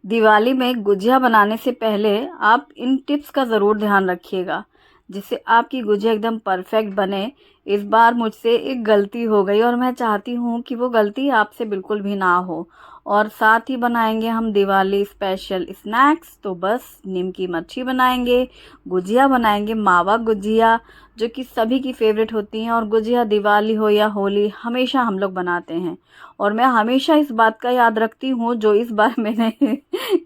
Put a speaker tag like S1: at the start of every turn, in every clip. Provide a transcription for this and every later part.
S1: दिवाली में गुजिया बनाने से पहले आप इन टिप्स का ज़रूर ध्यान रखिएगा, जिससे आपकी गुजिया एकदम परफेक्ट बने। इस बार मुझसे एक गलती हो गई और मैं चाहती हूँ कि वो गलती आपसे बिल्कुल भी ना हो। और साथ ही बनाएंगे हम दिवाली स्पेशल स्नैक्स, तो बस नीम की मच्छी बनाएंगे, गुजिया बनाएंगे, मावा गुजिया, जो कि सभी की फेवरेट होती हैं। और गुजिया दिवाली हो या होली हमेशा हम लोग बनाते हैं। और मैं हमेशा इस बात का याद रखती हूँ जो इस बार मैंने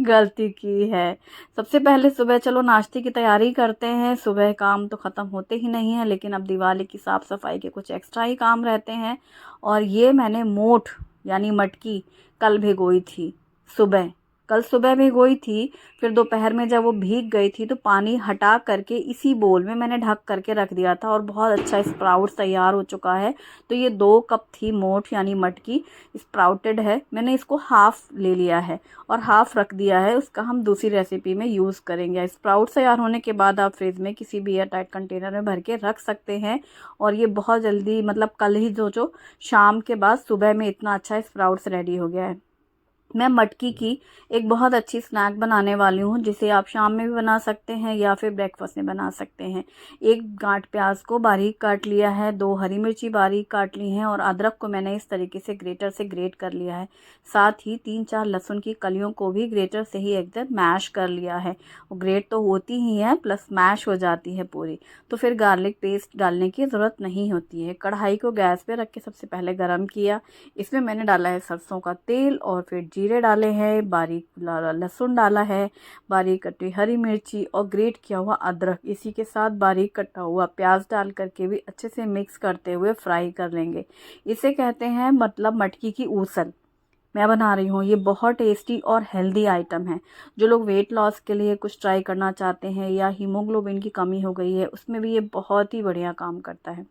S1: गलती की है। सबसे पहले सुबह चलो नाश्ते की तैयारी करते हैं। सुबह काम तो ख़त्म होते ही नहीं है, लेकिन अब दिवाली की साफ़ सफाई के कुछ एक्स्ट्रा ही काम रहते हैं। और ये मैंने मोठ यानी मटकी कल भिगोई थी सुबह, कल सुबह भिगोई थी। फिर दोपहर में जब वो भीग गई थी तो पानी हटा करके इसी बोल में मैंने ढक करके रख दिया था और बहुत अच्छा स्प्राउट तैयार हो चुका है। तो ये 2 कप थी मोठ यानी मटकी, स्प्राउटेड है। मैंने इसको हाफ़ ले लिया है और हाफ़ रख दिया है। उसका हम दूसरी रेसिपी में यूज़ करेंगे। स्प्राउट तैयार होने के बाद आप फ्रिज में किसी भी एयर टाइट कंटेनर में भर के रख सकते हैं। और ये बहुत जल्दी, मतलब कल ही जो शाम के बाद सुबह में इतना अच्छा स्प्राउट्स रेडी हो गया है। मैं मटकी की एक बहुत अच्छी स्नैक बनाने वाली हूँ, जिसे आप शाम में भी बना सकते हैं या फिर ब्रेकफास्ट में बना सकते हैं। एक गांठ प्याज को बारीक काट लिया है, 2 हरी मिर्ची बारीक काट ली हैं और अदरक को मैंने इस तरीके से ग्रेटर से ग्रेट कर लिया है। साथ ही 3-4 लहसुन की कलियों को भी ग्रेटर से ही एकदम मैश कर लिया है। वो ग्रेट तो होती ही है, प्लस मैश हो जाती है पूरी, तो फिर गार्लिक पेस्ट डालने की ज़रूरत नहीं होती है। कढ़ाई को गैस पे रख के सबसे पहले गरम किया। इसमें मैंने डाला है सरसों का तेल और फिर जीरे डाले हैं, बारीक लहसुन डाला है, बारीक कटी हरी मिर्ची और ग्रेट किया हुआ अदरक, इसी के साथ बारीक कटा हुआ प्याज डाल करके भी अच्छे से मिक्स करते हुए फ्राई कर लेंगे। इसे कहते हैं मतलब मटकी की ऊसल। मैं बना रही हूँ, ये बहुत टेस्टी और हेल्दी आइटम है। जो लोग वेट लॉस के लिए कुछ ट्राई करना चाहते हैं या हीमोग्लोबिन की कमी हो गई है, उसमें भी ये बहुत ही बढ़िया काम करता है।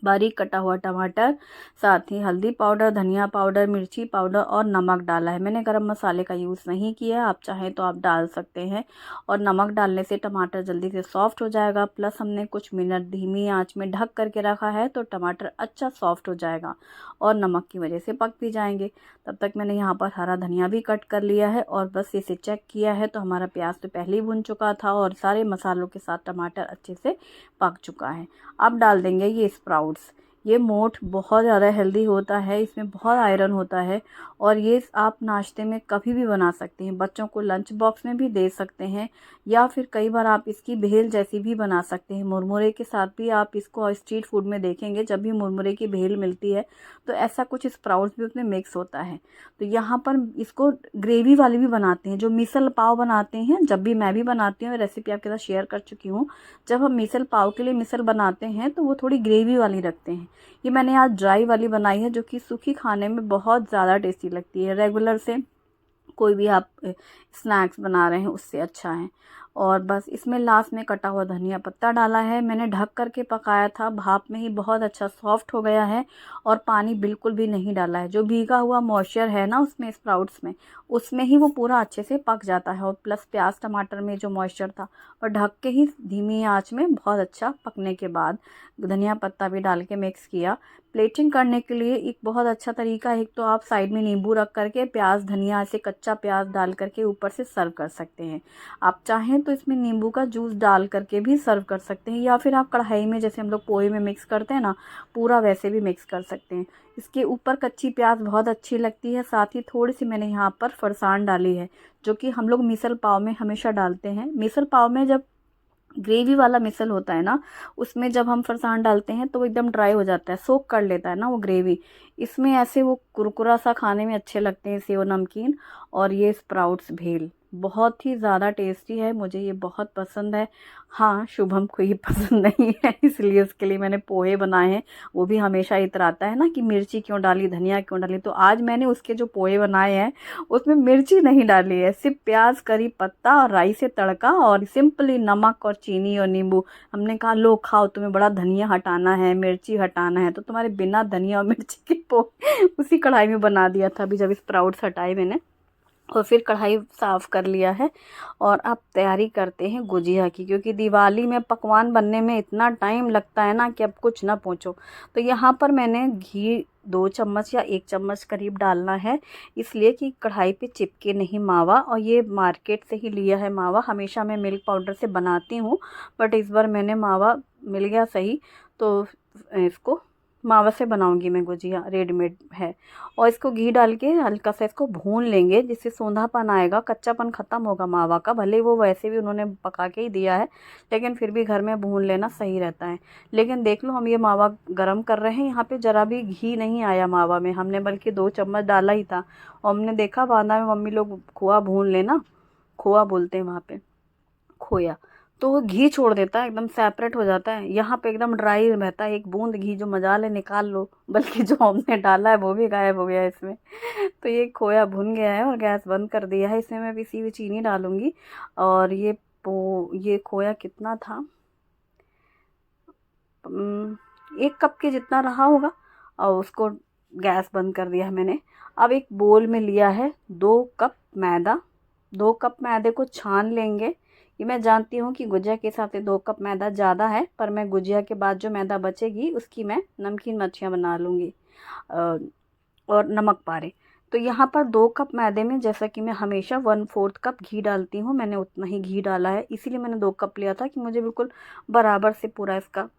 S1: बारीक कटा हुआ टमाटर, साथ ही हल्दी पाउडर, धनिया पाउडर, मिर्ची पाउडर और नमक डाला है। मैंने गरम मसाले का यूज़ नहीं किया है, आप चाहें तो आप डाल सकते हैं। और नमक डालने से टमाटर जल्दी से सॉफ्ट हो जाएगा, प्लस हमने कुछ मिनट धीमी आंच में ढक करके रखा है तो टमाटर अच्छा सॉफ्ट हो जाएगा और नमक की वजह से पक भी जाएंगे। तब तक मैंने यहाँ पर हरा धनिया भी कट कर लिया है और बस इसे चेक किया है तो हमारा प्याज तो पहले ही भुन चुका था और सारे मसालों के साथ टमाटर अच्छे से पक चुका है। अब डाल देंगे ये स्प्राउट्स। ये मोठ बहुत ज़्यादा हेल्दी होता है, इसमें बहुत आयरन होता है और ये आप नाश्ते में कभी भी बना सकते हैं। बच्चों को लंच बॉक्स में भी दे सकते हैं या फिर कई बार आप इसकी भेल जैसी भी बना सकते हैं। मुरमुरे के साथ भी आप इसको स्ट्रीट फूड में देखेंगे, जब भी मुरमुरे की भेल मिलती है तो ऐसा कुछ स्प्राउट्स भी उसमें मिक्स होता है। तो यहाँ पर इसको ग्रेवी वाली भी बनाते हैं, जो मिसल पाव बनाते हैं। जब भी मैं भी बनाती हूँ, रेसिपी आपके साथ शेयर कर चुकी हूँ। जब हम मिसल पाव के लिए मिसल बनाते हैं तो वो थोड़ी ग्रेवी वाली रखते हैं। ये मैंने आज ड्राई वाली बनाई है, जो कि सूखी खाने में बहुत ज़्यादा टेस्टी लगती है। रेगुलर से कोई भी आप स्नैक्स बना रहे हैं उससे अच्छा है। और बस इसमें लास्ट में कटा हुआ धनिया पत्ता डाला है। मैंने ढक करके पकाया था, भाप में ही बहुत अच्छा सॉफ्ट हो गया है और पानी बिल्कुल भी नहीं डाला है। जो भीगा हुआ मॉइस्चर है ना उसमें स्प्राउट्स में, उसमें ही वो पूरा अच्छे से पक जाता है और प्लस प्याज टमाटर में जो मॉइस्चर था। और ढक के ही धीमी आंच में बहुत अच्छा पकने के बाद धनिया पत्ता भी डाल के मिक्स किया। प्लेटिंग करने के लिए एक बहुत अच्छा तरीका है, एक तो आप साइड में नींबू रख करके प्याज धनिया से कच्चा प्याज डाल करके ऊपर से सर्व कर सकते हैं। आप चाहें तो इसमें नींबू का जूस डाल करके भी सर्व कर सकते हैं या फिर आप कढ़ाई में जैसे हम लोग पोहे में मिक्स करते हैं ना, पूरा वैसे भी मिक्स कर सकते हैं। इसके ऊपर कच्ची प्याज बहुत अच्छी लगती है। साथ ही थोड़ी सी मैंने यहाँ पर फरसान डाली है, जो कि हम लोग मिसल पाव में हमेशा डालते हैं। मिसल पाव में जब ग्रेवी वाला मिसल होता है ना, उसमें जब हम फरसान डालते हैं तो वो एकदम ड्राई हो जाता है, सोक कर लेता है ना वो ग्रेवी। इसमें ऐसे वो कुरकुरा सा खाने में अच्छे लगते हैं सेव नमकीन। और ये स्प्राउट्स भेल बहुत ही ज़्यादा टेस्टी है, मुझे ये बहुत पसंद है। हाँ, शुभम को ये पसंद नहीं है, इसलिए उसके लिए मैंने पोहे बनाए हैं। वो भी हमेशा इतराता है ना कि मिर्ची क्यों डाली, धनिया क्यों डाली, तो आज मैंने उसके जो पोहे बनाए हैं उसमें मिर्ची नहीं डाली है, सिर्फ प्याज करी पत्ता और राई से तड़का और सिंपली नमक और चीनी और नींबू। हमने कहा लो खाओ, तुम्हें बड़ा धनिया हटाना है, मिर्ची हटाना है, तो तुम्हारे बिना धनिया और मिर्ची के पोहे उसी कढ़ाई में बना दिया था अभी जब स्प्राउट्स हटाए मैंने। और फिर कढ़ाई साफ़ कर लिया है। और अब तैयारी करते हैं गुजिया की, क्योंकि दिवाली में पकवान बनने में इतना टाइम लगता है ना कि अब कुछ ना पूछो। तो यहाँ पर मैंने घी 2 चम्मच या 1 चम्मच करीब डालना है, इसलिए कि कढ़ाई पे चिपके नहीं मावा। और ये मार्केट से ही लिया है मावा, हमेशा मैं मिल्क पाउडर से बनाती हूँ, बट इस बार मैंने मावा मिल गया सही, तो इसको मावा से बनाऊंगी मैं गुजिया, रेडीमेड है। और इसको घी डाल के हल्का सा इसको भून लेंगे, जिससे सोंधापन आएगा, कच्चापन ख़त्म होगा मावा का। भले वो वैसे भी उन्होंने पका के ही दिया है, लेकिन फिर भी घर में भून लेना सही रहता है। लेकिन देख लो, हम ये मावा गरम कर रहे हैं, यहाँ पे ज़रा भी घी नहीं आया मावा में, हमने बल्कि 2 चम्मच डाला ही था। और हमने देखा बांदा में मम्मी लोग खोआ भून लेना, खोआ बोलते हैं वहाँ पे, खोया, तो वो घी छोड़ देता है, एकदम सेपरेट हो जाता है। यहाँ पे एकदम ड्राई रहता है, एक बूंद घी जो मजाल है निकाल लो, बल्कि जो हमने डाला है वो भी गायब हो गया है इसमें। तो ये खोया भुन गया है और गैस बंद कर दिया है। इसमें मैं पिसी हुई चीनी डालूंगी। और ये खोया कितना था, 1 कप के जितना रहा होगा, और उसको गैस बंद कर दिया है मैंने। अब एक बोल में लिया है 2 कप मैदा। 2 कप मैदे को छान लेंगे। ये मैं जानती हूँ कि गुजिया के हिसाब से 2 कप मैदा ज़्यादा है, पर मैं गुजिया के बाद जो मैदा बचेगी उसकी मैं नमकीन मच्छियाँ बना लूँगी, अ, और नमक पारे। तो यहाँ पर 2 कप मैदे में, जैसा कि मैं हमेशा 1/4 कप घी डालती हूँ, मैंने उतना ही घी डाला है। इसीलिए मैंने 2 कप लिया था कि मुझे बिल्कुल बराबर से पूरा इसका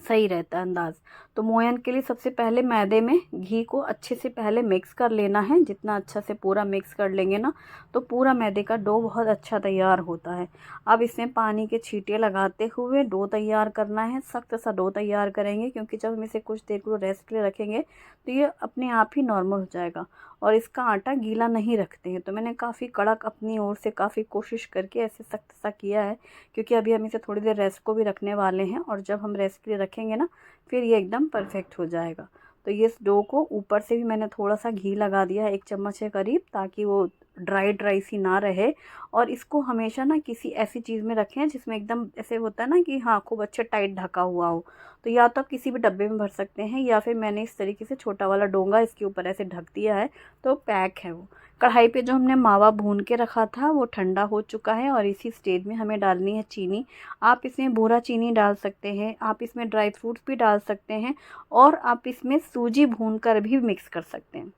S1: सही रहता है अंदाज़। तो मोयन के लिए सबसे पहले मैदे में घी को अच्छे से पहले मिक्स कर लेना है। जितना अच्छा से पूरा मिक्स कर लेंगे ना, तो पूरा मैदे का डो बहुत अच्छा तैयार होता है। अब इसमें पानी के छींटे लगाते हुए डो तैयार करना है। सख्त सा डो तैयार करेंगे, क्योंकि जब हम इसे कुछ देर को रेस्ट के लिए रखेंगे तो ये अपने आप ही नॉर्मल हो जाएगा। और इसका आटा गीला नहीं रखते हैं, तो मैंने काफ़ी कड़क अपनी ओर से काफ़ी कोशिश करके ऐसे सख्त सा किया है, क्योंकि अभी हम इसे थोड़ी देर रेस्ट को भी रखने वाले हैं। और जब हम रेस्ट के लिए रखेंगे ना, फिर ये एकदम परफेक्ट हो जाएगा। तो ये इस डो को ऊपर से भी मैंने थोड़ा सा घी लगा दिया है, 1 चम्मच के करीब, ताकि वो ड्राई ड्राई सी ना रहे। और इसको हमेशा ना किसी ऐसी चीज़ में रखें जिसमें एकदम ऐसे होता है ना कि हाँ, खूब अच्छे टाइट ढका हुआ हो। तो या तो आप किसी भी डब्बे में भर सकते हैं, या फिर मैंने इस तरीके से छोटा वाला डोंगा इसके ऊपर ऐसे ढक दिया है, तो पैक है वो। कढ़ाई पे जो हमने मावा भून के रखा था वो ठंडा हो चुका है, और इसी स्टेज में हमें डालनी है चीनी। आप इसमें भूरा चीनी डाल सकते हैं, आप इसमें ड्राई फ्रूट्स भी डाल सकते हैं, और आप इसमें सूजी भून कर भी मिक्स कर सकते हैं।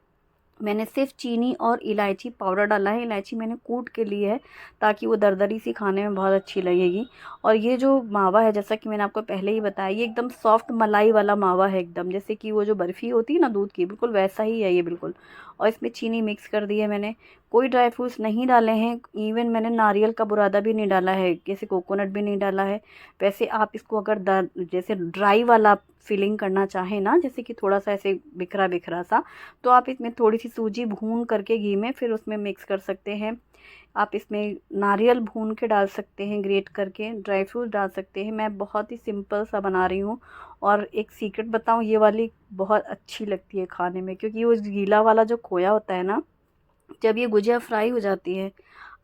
S1: मैंने सिर्फ चीनी और इलायची पाउडर डाला है। इलायची मैंने कूट के ली है, ताकि वो दरदरी सी खाने में बहुत अच्छी लगेगी। और ये जो मावा है, जैसा कि मैंने आपको पहले ही बताया, ये एकदम सॉफ्ट मलाई वाला मावा है, एकदम जैसे कि वो जो बर्फ़ी होती है ना दूध की, बिल्कुल वैसा ही है ये बिल्कुल। और इसमें चीनी मिक्स कर दी है मैंने। कोई ड्राई फ्रूट्स नहीं डाले हैं, इवन मैंने नारियल का बुरादा भी नहीं डाला है, जैसे कोकोनट भी नहीं डाला है। वैसे आप इसको अगर जैसे ड्राई वाला फिलिंग करना चाहें ना, जैसे कि थोड़ा सा ऐसे बिखरा बिखरा सा, तो आप इसमें थोड़ी सी सूजी भून करके घी में फिर उसमें मिक्स कर सकते हैं। आप इसमें नारियल भून के डाल सकते हैं, ग्रेट करके ड्राई फ्रूट डाल सकते हैं। मैं बहुत ही सिंपल सा बना रही हूँ। और एक सीक्रेट बताऊँ, ये वाली बहुत अच्छी लगती है खाने में, क्योंकि वो गीला वाला जो खोया होता है ना, जब ये गुजिया फ्राई हो जाती है,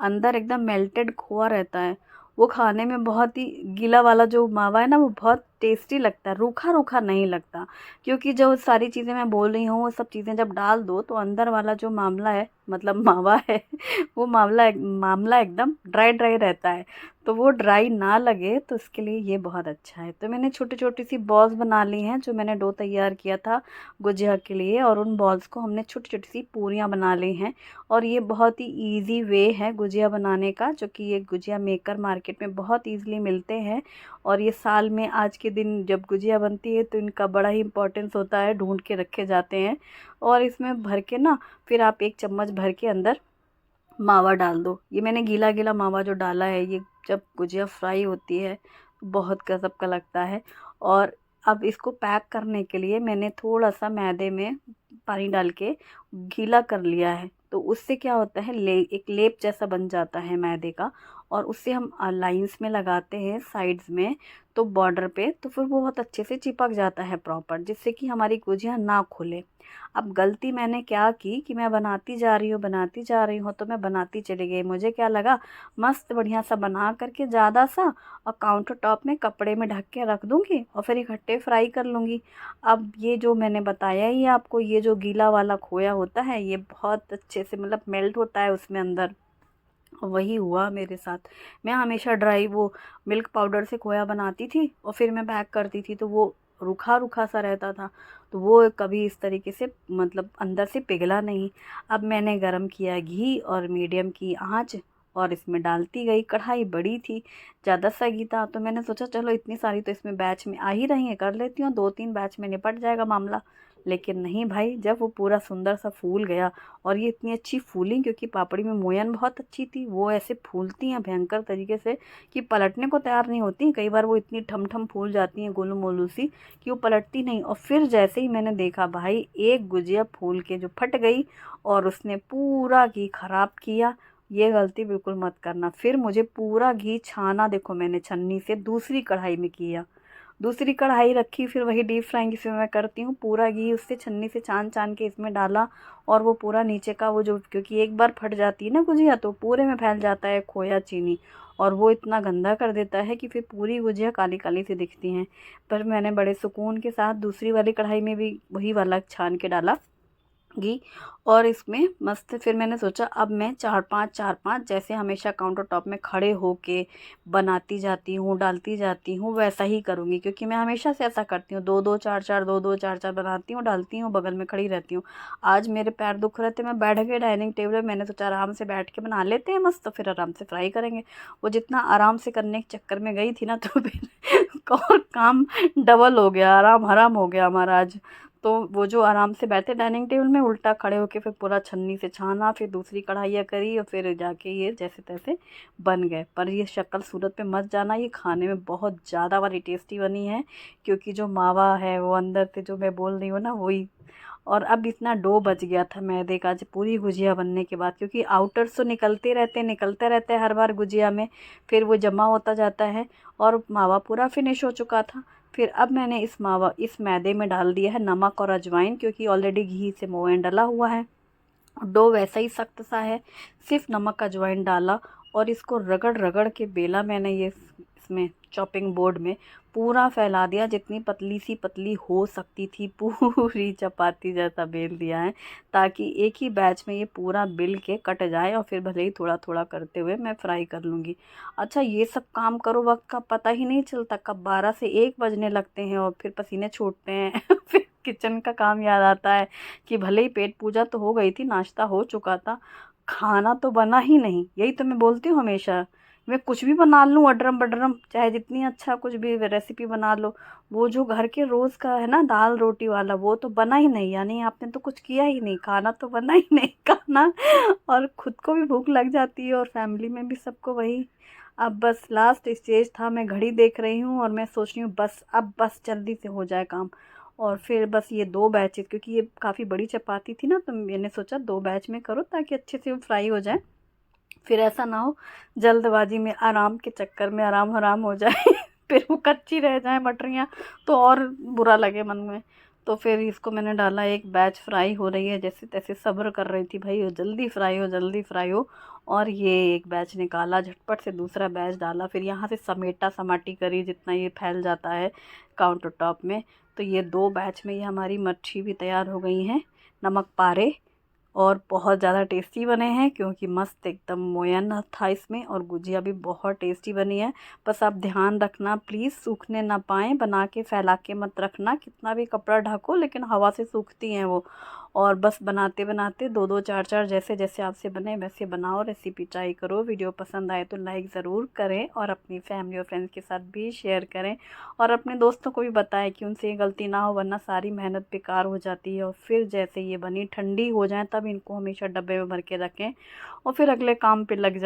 S1: अंदर एकदम मेल्टेड खोआ रहता है, वो खाने में बहुत ही, गीला वाला जो मावा है ना, वो बहुत टेस्टी लगता है, रूखा रूखा नहीं लगता। क्योंकि जो सारी चीज़ें मैं बोल रही हूँ, वो सब चीज़ें जब डाल दो तो अंदर वाला जो मामला है, मतलब मावा है, वो मामला एकदम ड्राई ड्राई रहता है। तो वो ड्राई ना लगे, तो इसके लिए ये बहुत अच्छा है। तो मैंने छोटी छोटी सी बॉल्स बना ली हैं, जो मैंने डो तैयार किया था गुजिया के लिए, और उन बॉल्स को हमने छोटी छोटी सी पूरियाँ बना ली हैं। और ये बहुत ही इजी वे है गुजिया बनाने का, जो कि ये गुजिया मेकर मार्केट में बहुत ईज़िली मिलते हैं। और ये साल में आज के दिन जब गुजिया बनती है, तो इनका बड़ा ही इम्पोर्टेंस होता है, ढूंढ के रखे जाते हैं। और इसमें भर के ना, फिर आप 1 चम्मच भर के अंदर मावा डाल दो। ये मैंने गीला गीला मावा जो डाला है, ये जब गुजिया फ्राई होती है तो बहुत गज़ब का लगता है। और अब इसको पैक करने के लिए मैंने थोड़ा सा मैदे में पानी डाल के गीला कर लिया है। तो उससे क्या होता है, एक लेप जैसा बन जाता है मैदे का, और उससे हम लाइंस में लगाते हैं साइड्स में, तो बॉर्डर पे, तो फिर वो बहुत अच्छे से चिपक जाता है प्रॉपर, जिससे कि हमारी गुजिया ना खुले। अब गलती मैंने क्या की कि मैं बनाती जा रही हूँ तो मैं बनाती चली गई। मुझे क्या लगा मस्त बढ़िया सा बना करके ज़्यादा सा और काउंटर टॉप में कपड़े में ढक के रख दूँगी और फिर इकट्ठे फ्राई कर लूँगी। अब ये जो मैंने बताया ही आपको, ये जो गीला वाला खोया होता है ये बहुत अच्छे से मतलब मेल्ट होता है उसमें अंदर। वही हुआ मेरे साथ। मैं हमेशा ड्राई वो मिल्क पाउडर से खोया बनाती थी और फिर मैं पैक करती थी, तो वो रूखा रूखा सा रहता था, तो वो कभी इस तरीके से मतलब अंदर से पिघला नहीं। अब मैंने गरम किया घी और मीडियम की आंच और इसमें डालती गई। कढ़ाई बड़ी थी, ज़्यादा सा घी था, तो मैंने सोचा चलो इतनी सारी तो इसमें बैच में आ ही रही है, कर लेती हूँ, 2-3 बैच में निपट जाएगा मामला। लेकिन नहीं भाई, जब वो पूरा सुंदर सा फूल गया और ये इतनी अच्छी फूली, क्योंकि पापड़ी में मोयन बहुत अच्छी थी, वो ऐसे फूलती हैं भयंकर तरीके से कि पलटने को तैयार नहीं होती। कई बार वो इतनी ठम ठम फूल जाती हैं गोलू मोलू सी कि वो पलटती नहीं। और फिर जैसे ही मैंने देखा भाई, एक गुजिया फूल के जो फट गई और उसने पूरा घी खराब किया। ये गलती बिल्कुल मत करना। फिर मुझे पूरा घी छाना, देखो मैंने छन्नी से दूसरी कढ़ाई में किया, दूसरी कढ़ाई रखी, फिर वही डीप फ्राइंग इसमें मैं करती हूँ। पूरा घी उससे छन्नी से छान छान के इसमें डाला और वो पूरा नीचे का वो जो, क्योंकि एक बार फट जाती है ना गुजिया तो पूरे में फैल जाता है खोया चीनी, और वो इतना गंदा कर देता है कि फिर पूरी गुजिया काली काली सी दिखती हैं। पर मैंने बड़े सुकून के साथ दूसरी वाली कढ़ाई में भी वही वाला छान के डाला घी, और इसमें मस्त फिर मैंने सोचा अब मैं चार पांच जैसे हमेशा काउंटर टॉप में खड़े होके बनाती जाती हूँ डालती जाती हूँ वैसा ही करूँगी, क्योंकि मैं हमेशा से ऐसा करती हूँ, दो दो चार चार दो दो चार चार बनाती हूँ डालती हूँ बगल में खड़ी रहती हूँ। आज मेरे पैर दुख रहे थे, मैं बैठ गई डाइनिंग टेबल में, मैंने सोचा आराम से बैठ के बना लेते हैं मस्त, तो फिर आराम से फ्राई करेंगे। वो जितना आराम से करने के चक्कर में गई थी ना, तो फिर और काम डबल हो गया, आराम हराम हो गया हमारा आज। तो वो जो आराम से बैठे डाइनिंग टेबल में, उल्टा खड़े होके फिर पूरा छन्नी से छाना, फिर दूसरी कढ़ाइयाँ करी और फिर जाके ये जैसे तैसे बन गए। पर ये शक्ल सूरत पे मत जाना, ये खाने में बहुत ज़्यादा वाली टेस्टी बनी है, क्योंकि जो मावा है वो अंदर से जो मैं बोल रही हूँ ना वही। और अब इतना डो बच गया था मैदे का आज पूरी गुजिया बनने के बाद, क्योंकि आउटर्स तो निकलते रहते हैं हर बार गुजिया में, फिर वो जमा होता जाता है और मावा पूरा फिनिश हो चुका था। फिर अब मैंने इस मैदे में डाल दिया है नमक और अजवाइन, क्योंकि ऑलरेडी घी से मोयन डला हुआ है, डो वैसा ही सख्त सा है, सिर्फ नमक अजवाइन डाला और इसको रगड़ रगड़ के बेला मैंने ये इसमें चॉपिंग बोर्ड में पूरा फैला दिया, जितनी पतली सी पतली हो सकती थी पूरी चपाती जैसा बेल दिया है, ताकि एक ही बैच में ये पूरा बेल के कट जाए और फिर भले ही थोड़ा थोड़ा करते हुए मैं फ्राई कर लूँगी। अच्छा, ये सब काम करो वक्त का पता ही नहीं चलता, कब 12 से 1 बजने लगते हैं और फिर पसीने छूटते हैं फिर किचन का काम याद आता है कि भले ही पेट पूजा तो हो गई थी, नाश्ता हो चुका था, खाना तो बना ही नहीं। यही तो मैं बोलती हूँ हमेशा, मैं कुछ भी बना लूँ अडरम बडरम, चाहे जितनी अच्छा कुछ भी रेसिपी बना लो, वो जो घर के रोज़ का है ना दाल रोटी वाला, वो तो बना ही नहीं, यानी आपने तो कुछ किया ही नहीं, खाना तो बना ही नहीं खाना। और खुद को भी भूख लग जाती है और फैमिली में भी सबको वही। अब बस लास्ट स्टेज था, मैं घड़ी देख रही हूँ और मैं सोच रही हूँ बस अब बस जल्दी से हो जाए काम। और फिर बस ये 2 बैचेज़, क्योंकि ये काफ़ी बड़ी चपाती थी ना, तो मैंने सोचा 2 बैच में करो ताकि अच्छे से वो फ्राई हो जाए, फिर ऐसा ना हो जल्दबाजी में आराम के चक्कर में आराम हराम हो जाए फिर वो कच्ची रह जाए मटरियाँ, तो और बुरा लगे मन में। तो फिर इसको मैंने डाला, एक बैच फ्राई हो रही है, जैसे तैसे सब्र कर रही थी भाई जल्दी फ्राई हो जल्दी फ्राई हो। और ये एक बैच निकाला, झटपट से दूसरा बैच डाला, फिर यहाँ से समेटा समाटी करी जितना ये फैल जाता है काउंटर टॉप में। तो ये 2 बैच में ये हमारी मच्छी भी तैयार हो गई हैं, नमक पारे, और बहुत ज़्यादा टेस्टी बने हैं, क्योंकि मस्त एकदम मोयन था इसमें और गुजिया भी बहुत टेस्टी बनी है। बस आप ध्यान रखना प्लीज़, सूखने ना पाएँ, बना के फैला के मत रखना, कितना भी कपड़ा ढको लेकिन हवा से सूखती हैं वो। और बस बनाते बनाते 2-2 4-4 जैसे जैसे आपसे बने वैसे बनाओ, रेसिपी ट्राई करो। वीडियो पसंद आए तो लाइक ज़रूर करें और अपनी फैमिली और फ्रेंड्स के साथ भी शेयर करें, और अपने दोस्तों को भी बताएं कि उनसे ये गलती ना हो, वरना सारी मेहनत बेकार हो जाती है। और फिर जैसे ये बनी ठंडी हो जाए तब इनको हमेशा डब्बे में भर के रखें और फिर अगले काम पे लग जाए।